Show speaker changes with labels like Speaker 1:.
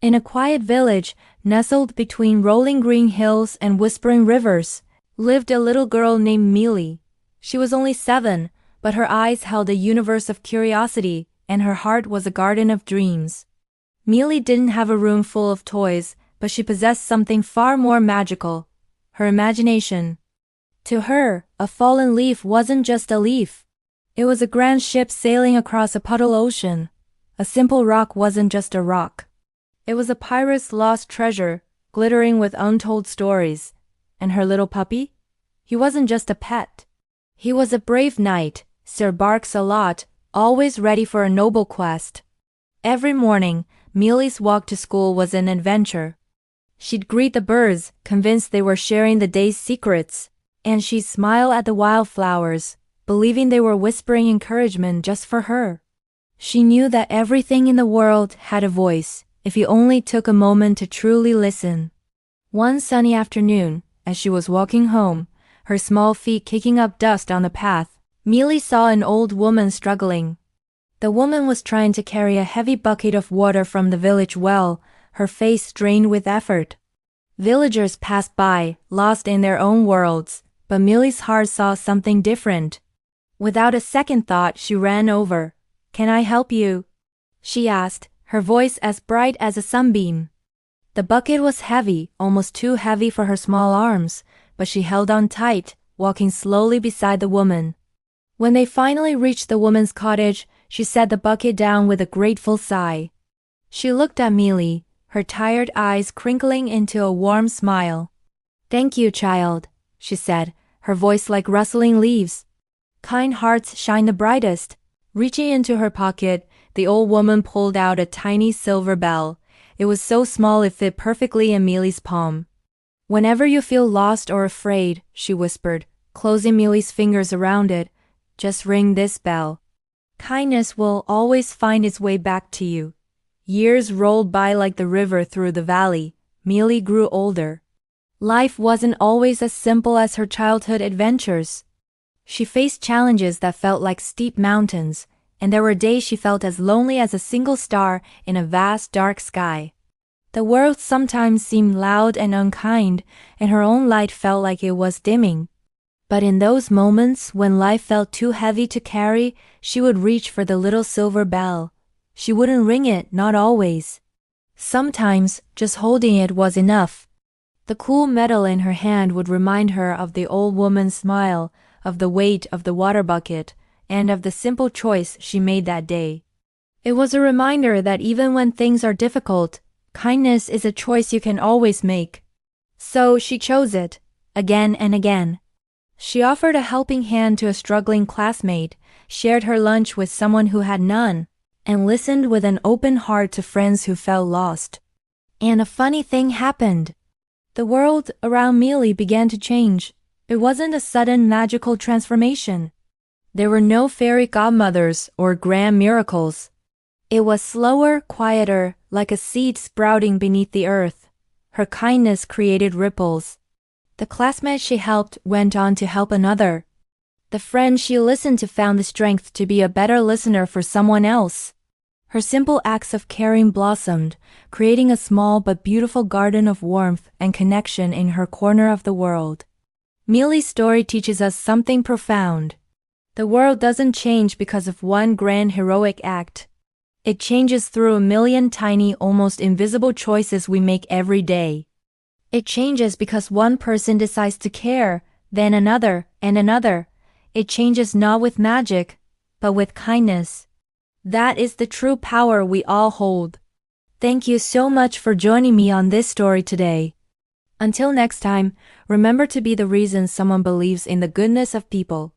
Speaker 1: In a quiet village, nestled between rolling green hills and whispering rivers, lived a little girl named Mili. She was only 7, but her eyes held a universe of curiosity, and her heart was a garden of dreams. Mili didn't have a room full of toys, but she possessed something far more magical: her imagination. To her, a fallen leaf wasn't just a leaf. It was a grand ship sailing across a puddle ocean. A simple rock wasn't just a rock. It was a pirate's lost treasure, glittering with untold stories. And her little puppy? He wasn't just a pet. He was a brave knight, Sir Barks-a-Lot, always ready for a noble quest. Every morning, Mili's walk to school was an adventure. She'd greet the birds, convinced they were sharing the day's secrets, and she'd smile at the wildflowers, believing they were whispering encouragement just for her. She knew that everything in the world had a voice, if you only took a moment to truly listen. One sunny afternoon, as she was walking home, her small feet kicking up dust on the path, Mili saw an old woman struggling. The woman was trying to carry a heavy bucket of water from the village well, her face strained with effort. Villagers passed by, lost in their own worlds, but Mili's heart saw something different. Without a second thought, she ran over. "Can I help you?" she asked, her voice as bright as a sunbeam. The bucket was heavy, almost too heavy for her small arms, but she held on tight, walking slowly beside the woman. When they finally reached the woman's cottage, she set the bucket down with a grateful sigh. She looked at Mili, her tired eyes crinkling into a warm smile. "Thank you, child," she said, her voice like rustling leaves. "Kind hearts shine the brightest." Reaching into her pocket, the old woman pulled out a tiny silver bell. It was so small it fit perfectly in Mili's palm. "Whenever you feel lost or afraid," she whispered, closing Mili's fingers around it, "just ring this bell. Kindness will always find its way back to you." Years rolled by like the river through the valley. Mili grew older. Life wasn't always as simple as her childhood adventures. She faced challenges that felt like steep mountains, and there were days she felt as lonely as a single star in a vast dark sky. The world sometimes seemed loud and unkind, and her own light felt like it was dimming. But in those moments when life felt too heavy to carry, she would reach for the little silver bell. She wouldn't ring it, not always. Sometimes, just holding it was enough. The cool metal in her hand would remind her of the old woman's smile, of the weight of the water bucket, and of the simple choice she made that day. It was a reminder that even when things are difficult, kindness is a choice you can always make. So she chose it, again and again. She offered a helping hand to a struggling classmate, shared her lunch with someone who had none, and listened with an open heart to friends who felt lost. And a funny thing happened. The world around Mili began to change. It wasn't a sudden magical transformation. There were no fairy godmothers or grand miracles. It was slower, quieter, like a seed sprouting beneath the earth. Her kindness created ripples. The classmate she helped went on to help another. The friend she listened to found the strength to be a better listener for someone else. Her simple acts of caring blossomed, creating a small but beautiful garden of warmth and connection in her corner of the world. Mili's story teaches us something profound. The world doesn't change because of one grand heroic act. It changes through a million tiny, almost invisible choices we make every day. It changes because one person decides to care, then another, and another. It changes not with magic, but with kindness. That is the true power we all hold. Thank you so much for joining me on this story today. Until next time, remember to be the reason someone believes in the goodness of people.